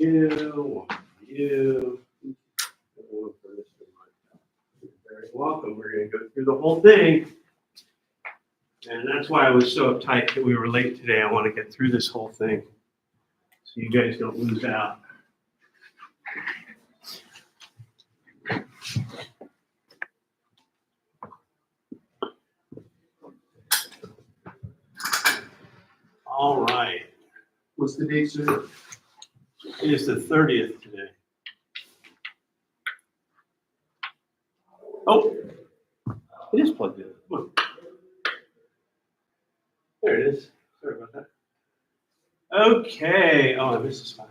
you, one for you. One for Mr. Martel. You're very welcome. We're going to go through the whole thing. And that's why I was so uptight that we were late today. I want to get through this whole thing so you guys don't lose out. All right. What's the date, sir? It is the 30th today. Oh, it is plugged in. Come on. There it is. Sorry about that. Okay. Oh, I missed a spot.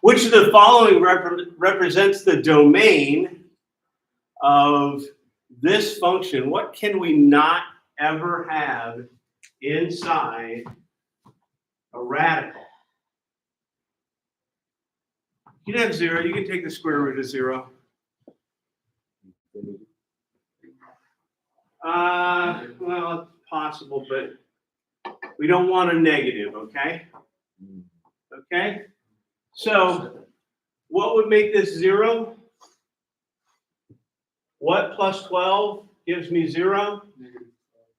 Which of the following represents the domain of this function? What can we not ever have inside a radical? You can have 0. You can take the square root of 0. Well, it's possible, but we don't want a negative, okay? Okay? So, what would make this 0? What plus 12 gives me 0?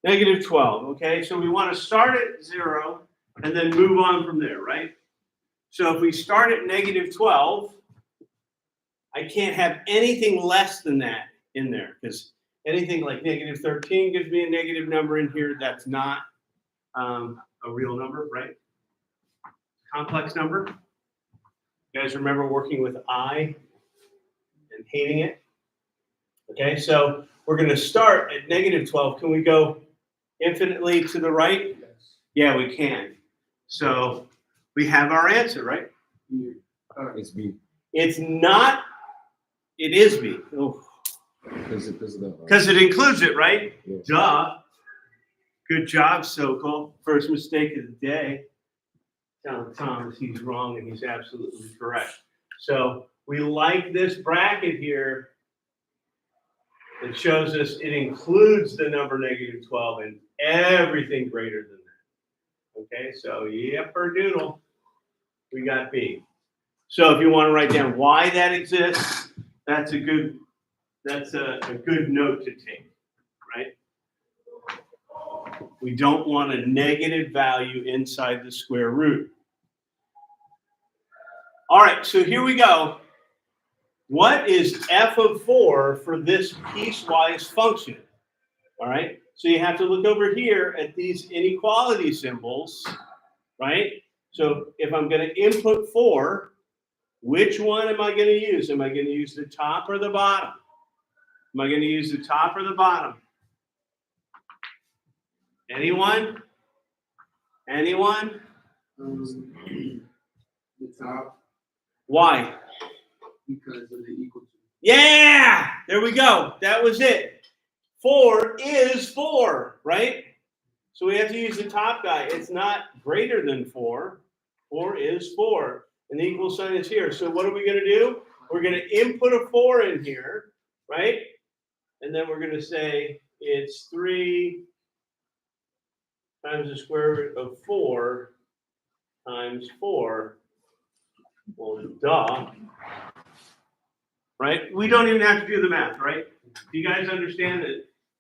Negative 12, okay? So we want to start at 0 and then move on from there, right? So if we start at negative 12, I can't have anything less than that in there, because anything like negative 13 gives me a negative number in here. That's not a real number, right? Complex number. You guys remember working with I and hating it? Okay, so we're going to start at negative 12. Can we go infinitely to the right? Yes. Yeah, we can. So we have our answer, right? It's B. It's not. It is B. Because it includes it, right? Yeah. Duh. Good job, Sokol. First mistake of the day. Telling Thomas he's wrong and he's absolutely correct. So we like this bracket here. It shows us it includes the number negative 12 and everything greater than that. Okay, so yepper doodle. We got B. So if you want to write down why that exists, that's a good note to take, right? We don't want a negative value inside the square root. All right, so here we go. What is f of 4 for this piecewise function? All right, so you have to look over here at these inequality symbols, right? So if I'm going to input 4, which one am I going to use? Am I going to use the top or the bottom? Am I going to use the top or the bottom? Anyone? Anyone? The top. Why? Because of the equal to. Yeah! There we go. That was it. 4 is 4, right? So we have to use the top guy. It's not greater than 4. 4 is 4. And the equal sign is here. So what are we going to do? We're going to input a 4 in here, right? And then we're going to say it's 3 times the square root of 4 times 4. Well, duh. Right? We don't even have to do the math, right? Do you guys understand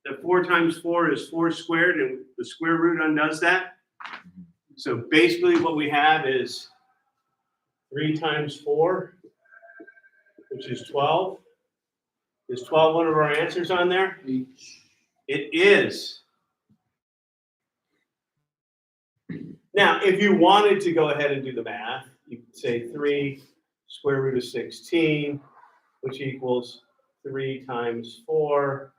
that 4 times 4 is 4 squared and the square root undoes that? So basically what we have is 3 times 4, which is 12. Is 12 one of our answers on there? H. It is. Now, if you wanted to go ahead and do the math, you could say 3 square root of 16, which equals 3 times 4.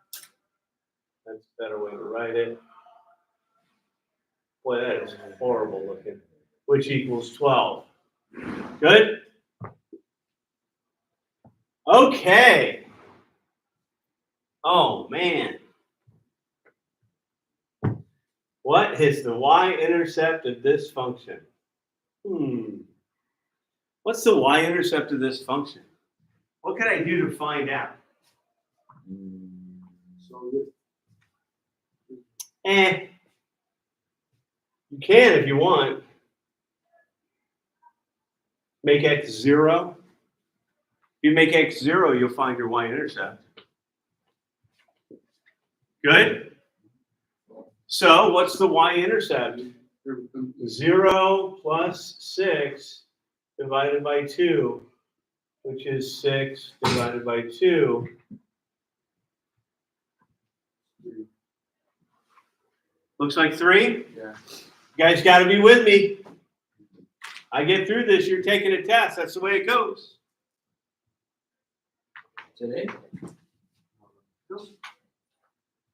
That's a better way to write it. Boy, that is horrible looking. Which equals 12. Good? Okay. Oh, man. What is the y-intercept of this function? What's the y-intercept of this function? What can I do to find out? You can if you want. Make x 0. If you make x 0, you'll find your y-intercept. Good? So what's the y-intercept? 0 plus 6 divided by 2, which is 6 divided by 2. Looks like 3? Yeah. You guys got to be with me. I get through this, you're taking a test. That's the way it goes. Today?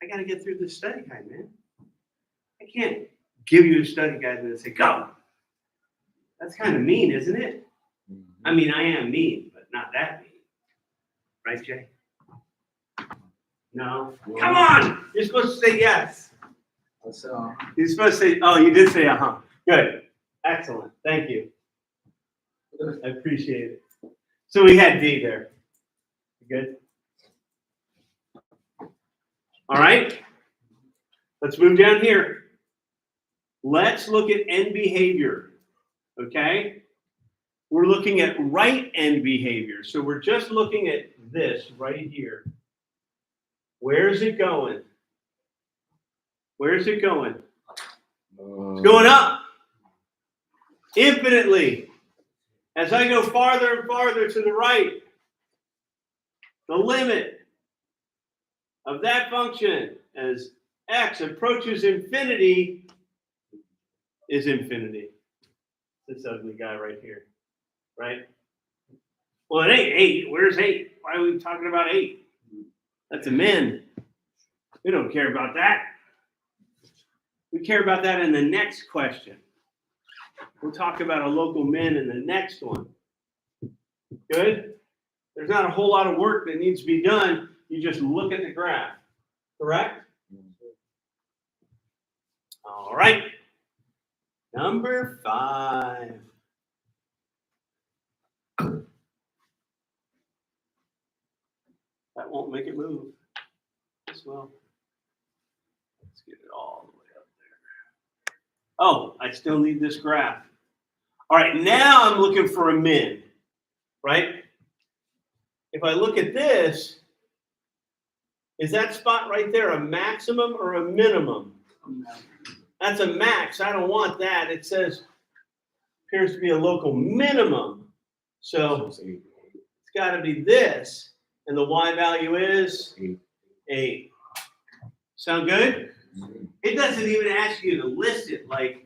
I got to get through this study guide, man. I can't give you a study guide and then say, go. That's kind of mean, isn't it? I mean, I am mean, but not that mean. Right, Jay? No? Come on! You're supposed to say yes. You're supposed to say, oh, you did say uh-huh. Good. Excellent. Thank you. I appreciate it. So we had D there. Good? All right. Let's move down here. Let's look at end behavior. Okay? We're looking at right end behavior. So we're just looking at this right here. Where is it going? Where is it going? It's going up. Infinitely. As I go farther and farther to the right, the limit of that function as x approaches infinity is infinity. This ugly guy right here, right? Well, it ain't 8. Where's 8? Why are we talking about 8? That's a min. We don't care about that. We care about that in the next question. We'll talk about a local min in the next one. Good? There's not a whole lot of work that needs to be done. You just look at the graph. Correct? All right. Number 5. That won't make it move as well. Let's get it all the way up there. Oh, I still need this graph. All right, now I'm looking for a min, right? If I look at this, is that spot right there a maximum or a minimum? That's a max. I don't want that. It says, appears to be a local minimum. So it's got to be this. And the y value is 8. Sound good? It doesn't even ask you to list it like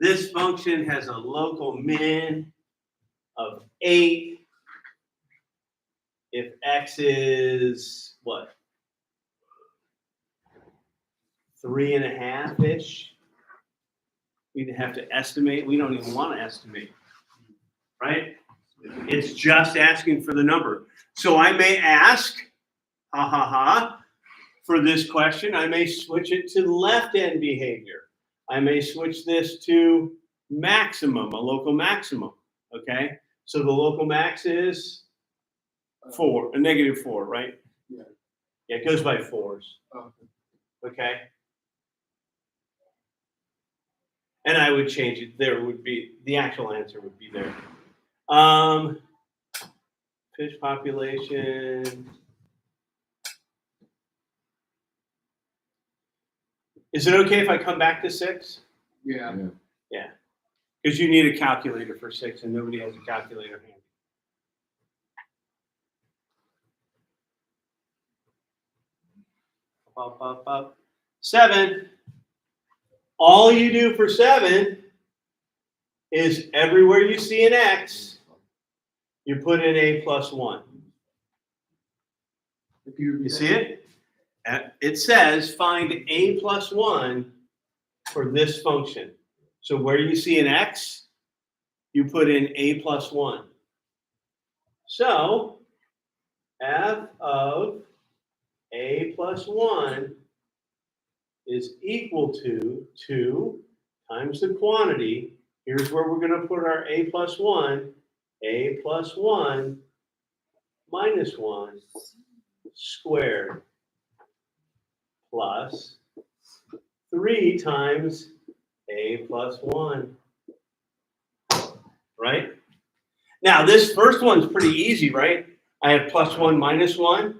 this function has a local min of 8 if x is what? 3.5-ish. We'd have to estimate. We don't even want to estimate, right? It's just asking for the number. So I may ask, for this question, I may switch it to left end behavior. I may switch this to maximum, a local maximum, okay? So the local max is 4, a -4, right? Yeah. Yeah, it goes by 4s, okay? And I would change it. There would be, the actual answer would be there. Fish population. Is it okay if I come back to 6? Yeah. Yeah. Because you need a calculator for 6 and nobody has a calculator handy. Up. 7. All you do for 7 is everywhere you see an x, you put in a plus 1. You see it? It says find a plus 1 for this function. So where you see an x, you put in a plus 1. So f of a plus 1 is equal to 2 times the quantity. Here's where we're going to put our a plus 1. A plus 1 minus 1 squared plus 3 times a plus 1. Right? Now, this first one's pretty easy, right? I have plus 1, minus 1.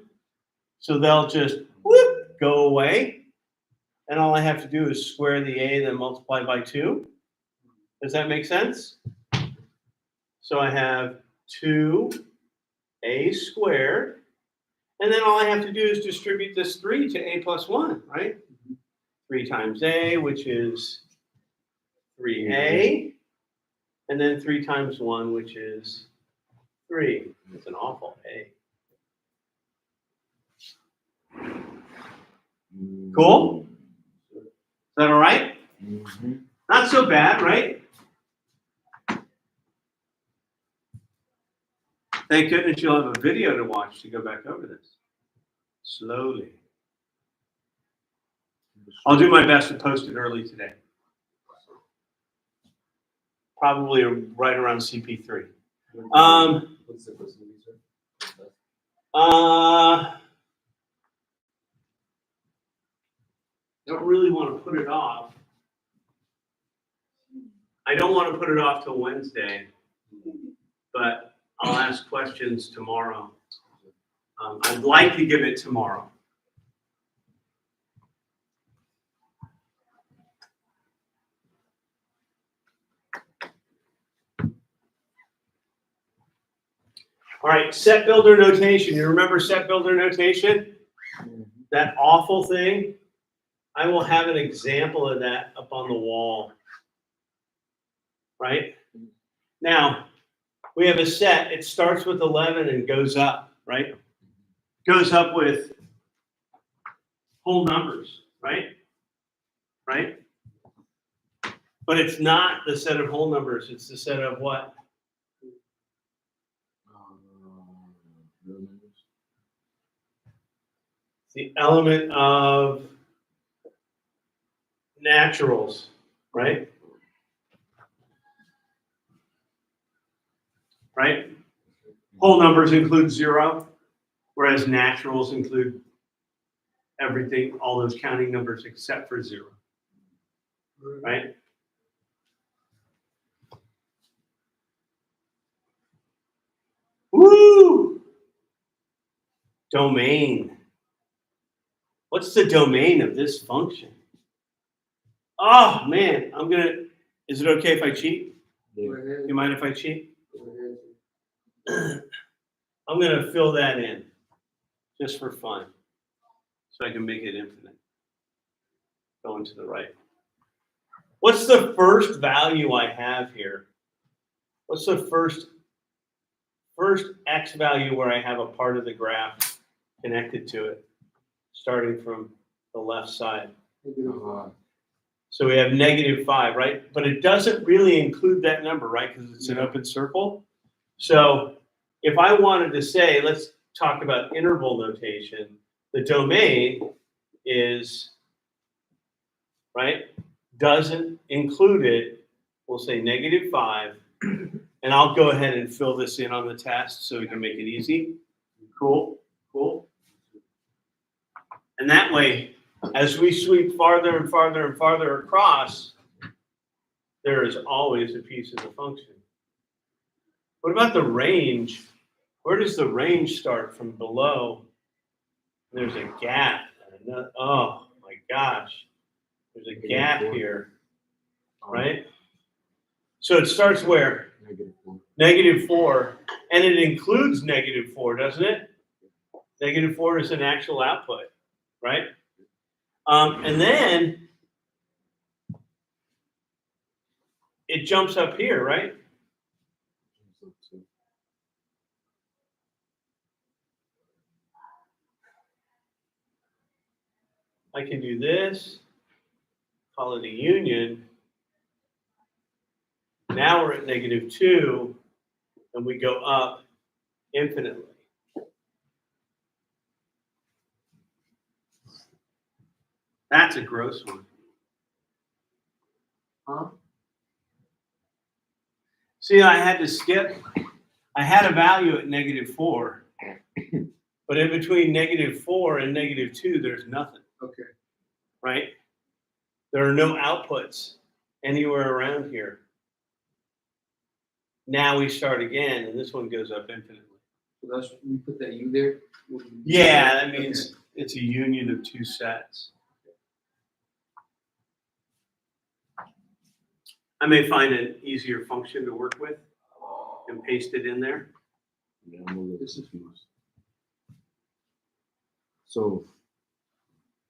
So they'll just whoop, go away. And all I have to do is square the a, then multiply by 2. Does that make sense? So I have 2a squared. And then all I have to do is distribute this 3 to a plus 1, right? 3 times a, which is 3a. And then 3 times 1, which is 3. It's an awful a. Cool? Is that all right? Mm-hmm. Not so bad, right? Thank goodness you'll have a video to watch to go back over this. Slowly. I'll do my best to post it early today. Probably right around CP3. What's the facility, sir? Don't really want to put it off. I don't want to put it off till Wednesday, but I'll ask questions tomorrow. I'd like to give it tomorrow. All right, set builder notation. You remember set builder notation? That awful thing? I will have an example of that up on the wall. Right? Now, we have a set. It starts with 11 and goes up, right? Goes up with whole numbers, right? Right? But it's not the set of whole numbers. It's the set of what? Real numbers. The element of naturals, right? Right? Whole numbers include 0, whereas naturals include everything, all those counting numbers except for 0. Right? Woo! Domain. What's the domain of this function? Oh man, is it okay if I cheat? You mind if I cheat? I'm gonna fill that in just for fun, so I can make it infinite. Going to the right. What's the first value I have here? What's the first x value where I have a part of the graph connected to it, starting from the left side? So we have -5, right? But it doesn't really include that number, right? Because it's an open circle. So if I wanted to say, let's talk about interval notation, the domain is, right, doesn't include it, we'll say -5, and I'll go ahead and fill this in on the test so we can make it easy. Cool, cool. And that way, as we sweep farther and farther and farther across, there is always a piece of the function. What about the range? Where does the range start from below? There's a gap. Oh my gosh. There's a gap here, right? So it starts where? -4. And it includes -4, doesn't it? -4 is an actual output, right? And then it jumps up here, right? I can do this, call it a union. Now we're at -2, and we go up infinitely. That's a gross one. Huh? See, I had to skip. I had a value at -4, but in between -4 and -2, there's nothing. Okay. Right? There are no outputs anywhere around here. Now we start again, and this one goes up infinitely. So that's, we put that U there? Yeah, that means it's a union of two sets. I may find an easier function to work with and paste it in there. Yeah, I'm a little confused. So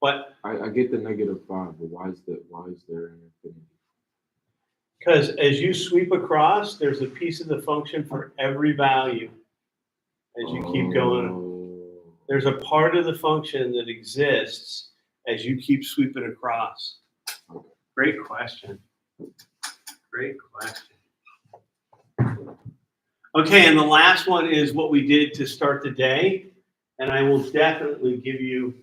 But I get the -5, but why is there an infinity? because as you sweep across, there's a piece of the function for every value. As you keep going, Oh. there's a part of the function that exists as you keep sweeping across. Great question. Great question. Okay, and the last one is what we did to start the day. And I will definitely give you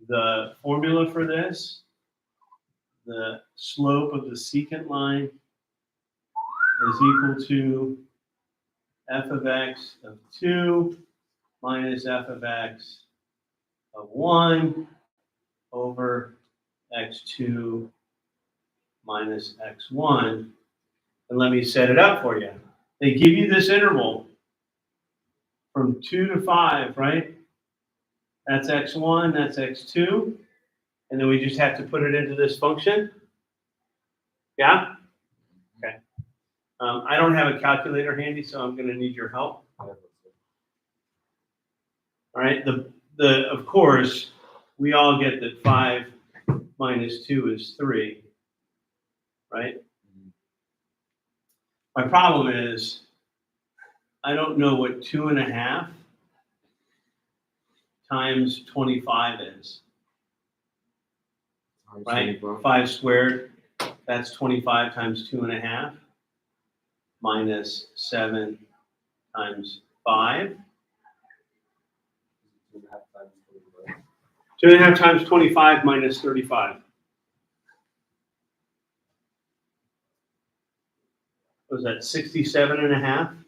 the formula for this. The slope of the secant line is equal to f of x of 2 minus f of x of 1 over x2 minus x1. And let me set it up for you. They give you this interval from 2 to 5, right? That's x1, that's x2. And then we just have to put it into this function. Yeah? Okay. I don't have a calculator handy, so I'm going to need your help. All right. Of course, we all get that 5 minus 2 is 3, right? My problem is I don't know what 2.5 times 25 is, right? 5 squared, that's 25 times 2.5 minus 7 times 5. 2.5 times 25 minus 35. What was that, 67.5?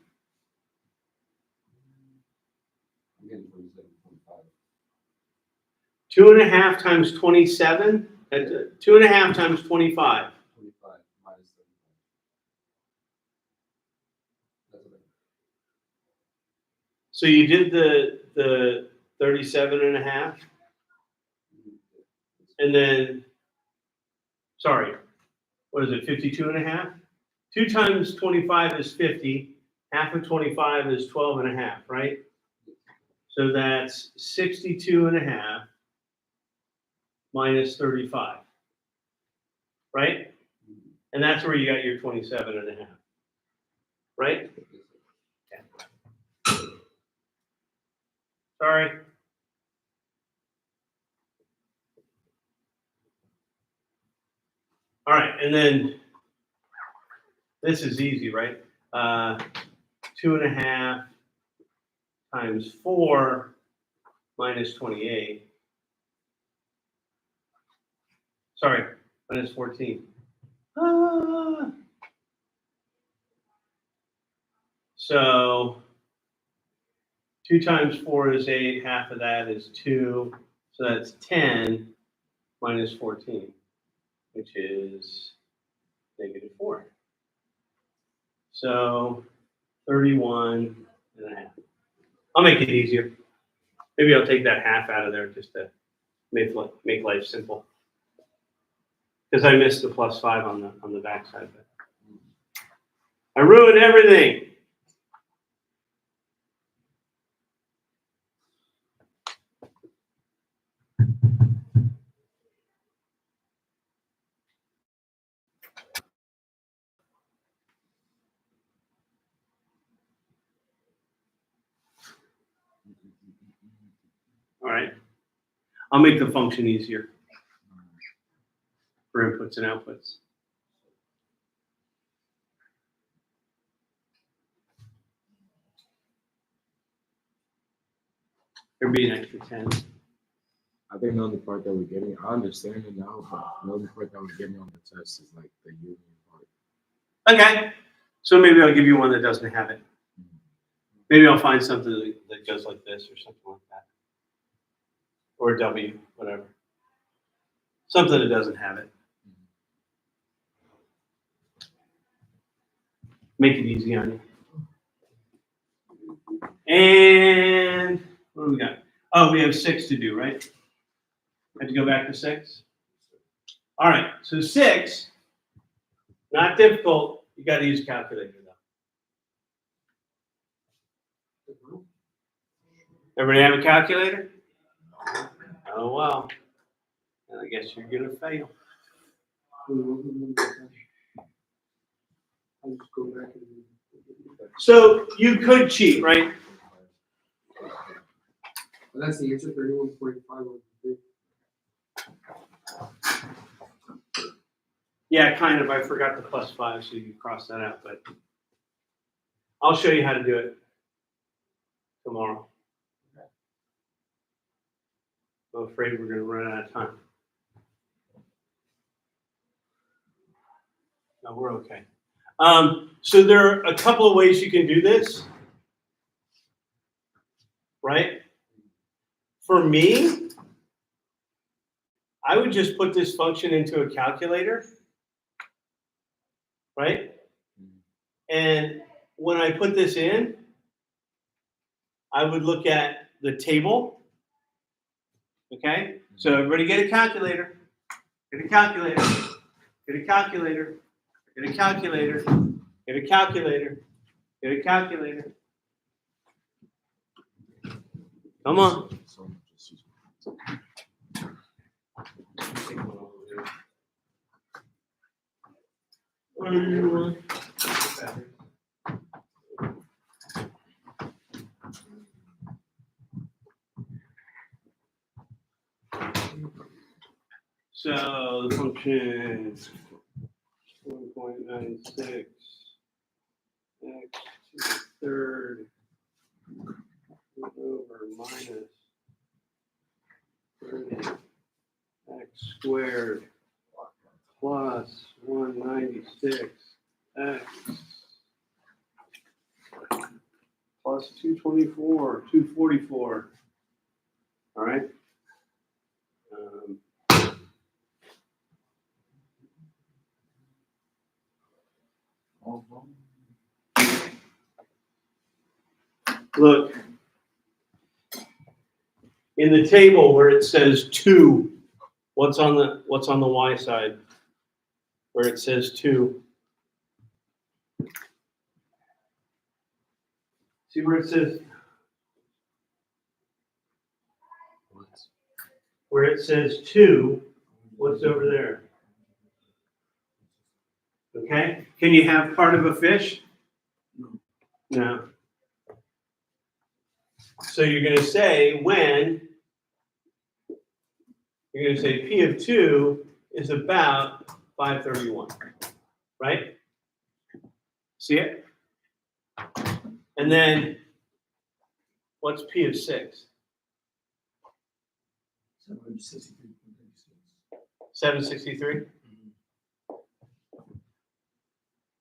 2.5 times 27, 2.5 times 25. 25 minus 35. So you did the 37.5, and then, sorry, what is it, 52.5? 2 times 25 is 50, half of 25 is 12.5, right? So that's 62.5 minus 35, right? And that's where you got your 27.5, right? Okay. Sorry. All right, and then this is easy, right? 2.5 times 4 minus 28. Sorry, minus 14. So 2 times 4 is 8, half of that is 2, so that's 10 minus 14, which is -4. So 31.5. I'll make it easier. Maybe I'll take that half out of there just to make life simple. Because I missed the +5 on the backside of it. I ruined everything. All right. I'll make the function easier for inputs and outputs. There'd be an extra 10. I think the only part that we're getting, I understand it now, but the only part that we're getting on the test is like the union part. Okay. So maybe I'll give you one that doesn't have it. Maybe I'll find something that goes like this or something like that. Or a W, whatever. Something that doesn't have it. Make it easy on you. And what do we got? Oh, we have 6 to do, right? Have to go back to 6. All right, so 6, not difficult. You got to use a calculator though. Everybody have a calculator? Oh well. And I guess you're gonna fail. I'll just go back and. So you could cheat, right? Well, that's the answer, 31.5. Yeah, kind of. I forgot the +5, so you can cross that out. But I'll show you how to do it tomorrow. I'm afraid we're gonna run out of time. No, we're okay. So there are a couple of ways you can do this, right? For me, I would just put this function into a calculator, right? And when I put this in, I would look at the table, okay? So everybody get a calculator, get a calculator, get a calculator, get a calculator, get a calculator, get a calculator. Come on. What do you want? So the function 1.96 x to the third over minus 30 x squared plus 196 x plus 224, 244. All right. Look, in the table where it says 2, what's on the y side? Where it says 2. See where it says? Where it says 2, what's over there? Okay. Can you have part of a fish? No. So you're going to say when, you're going to say P of 2 is about 531, right? See it? And then what's P of 6? 763?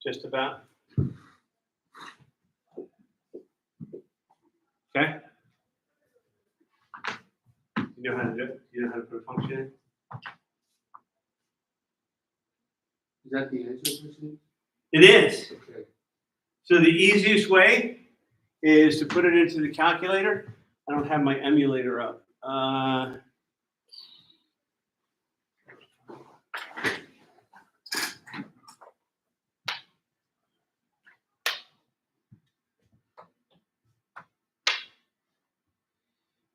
Just about. Okay? You know how to do it? You know how to put a function in? Is that the answer, Christine? It is. Okay. So the easiest way is to put it into the calculator. I don't have my emulator up. I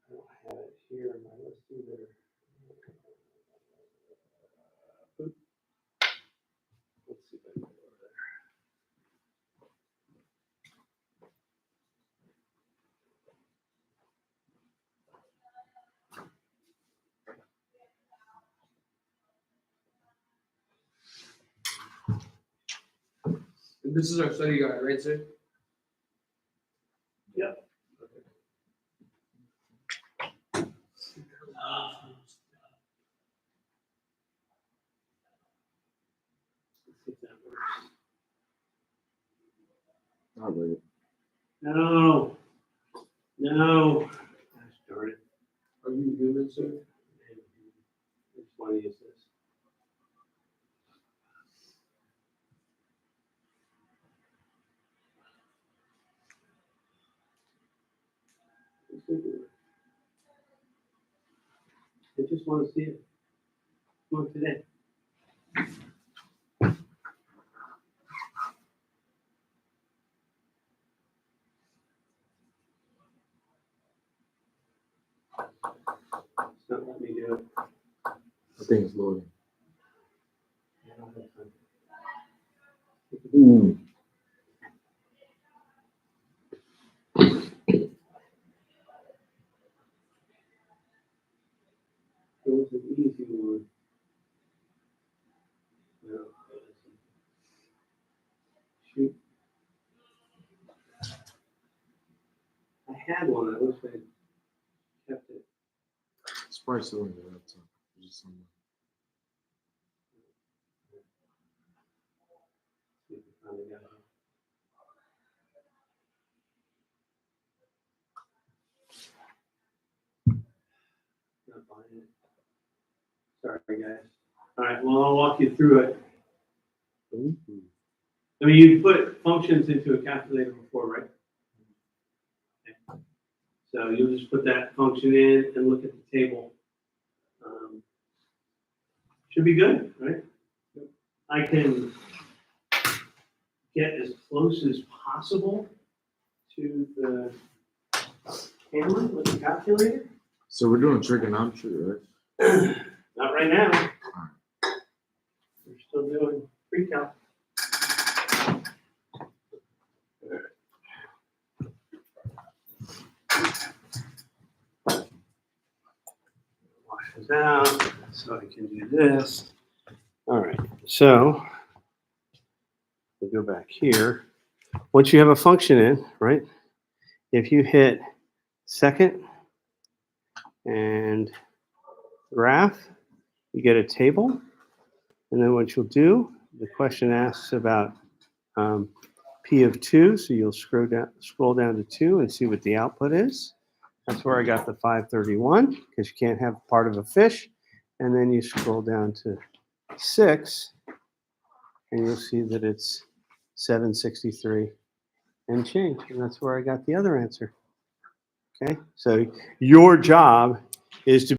don't have it here. Let's see there. Let's see if I can go over there. And this is our study guide, right, sir? Yep. Let's see if that works. Not really. No. No. Gosh darn it. Are you human, sir? Which one is this? I just want to see it. Come on today. It's not letting me do it. I think it's loading. I don't have time. It was an easy one. No, shoot. I had one. I wish I kept it. It's probably still in the laptop. It's just somewhere. See if I finally got it. Not buying it. Sorry, guys. All right, well, I'll walk you through it. Ooh. I mean, you put functions into a calculator before, right? Okay. So you'll just put that function in and look at the table. Should be good, right? I can get as close as possible to the camera with the calculator. So we're doing trigonometry, right? Not right now. We're still doing pre-calc. Wash this out so I can do this. All right, so we'll go back here. Once you have a function in, right? If you hit second and graph, you get a table. And then what you'll do, the question asks about P of 2, so you'll scroll down to 2 and see what the output is. That's where I got the 531, because you can't have part of a fish. And then you scroll down to 6, and you'll see that it's 763 and change. And that's where I got the other answer. Okay, so your job is to